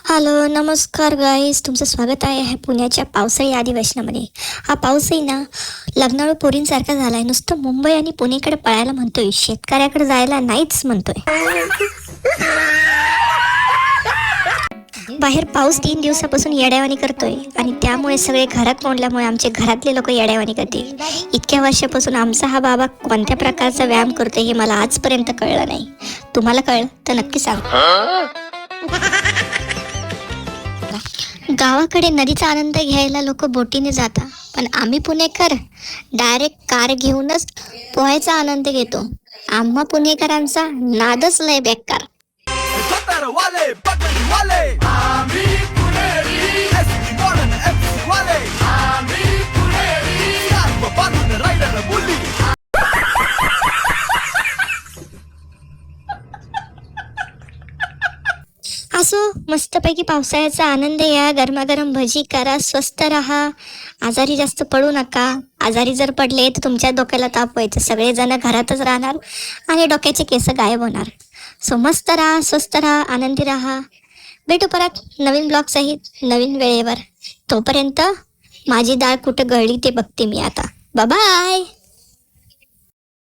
Hello नमस्कार guys, तुमचं स्वागत आहे पुण्याच्या पावसाळी अधिवेशनामध्ये. हा पाऊसही ना लग्नाळू पोरींसारखा झालाय. नुसतं मुंबई आणि पुणेकडे पळायला म्हणतोय, शेतकऱ्याकडे जायला नाहीच म्हणतोय. बाहेर पाऊस 3 दिवसापासून येड्यावानी करतोय आणि त्यामुळे सगळे घरात मोडल्यामुळे आमचे घरातले लोक येड्यावानी करतील. इतक्या वर्षापासून आमचा हा बाबा कोणत्या प्रकारचा व्यायाम करतोय हे मला आजपर्यंत कळलं नाही. तुम्हाला कळलं तर नक्की सांगा. गावाकडे नदीचा आनंद घ्यायला लोक बोटीने जातात, पण आम्ही पुणेकर डायरेक्ट कार घेऊनच पोहायचा आनंद घेतो. आम्हा पुणेकरांचा नादच लय बेकार. असो, मस्तपैकी पावसाळ्याचा आनंद या. गरमागरम भजी करा, स्वस्त राहा, आजारी जास्त पडू नका. आजारी जर पडले तर तुमच्या डोक्याला ताप व्हायचं, सगळेजण घरातच राहणार आणि डोक्याचे केस गायब होणार. सो मस्त राहा, स्वस्त राहा, आनंदी राहा. भेटू परत नवीन ब्लॉग सहित नवीन वेळेवर. तोपर्यंत माझी डाळ कुठं गळली ते बघते मी आता. बाय.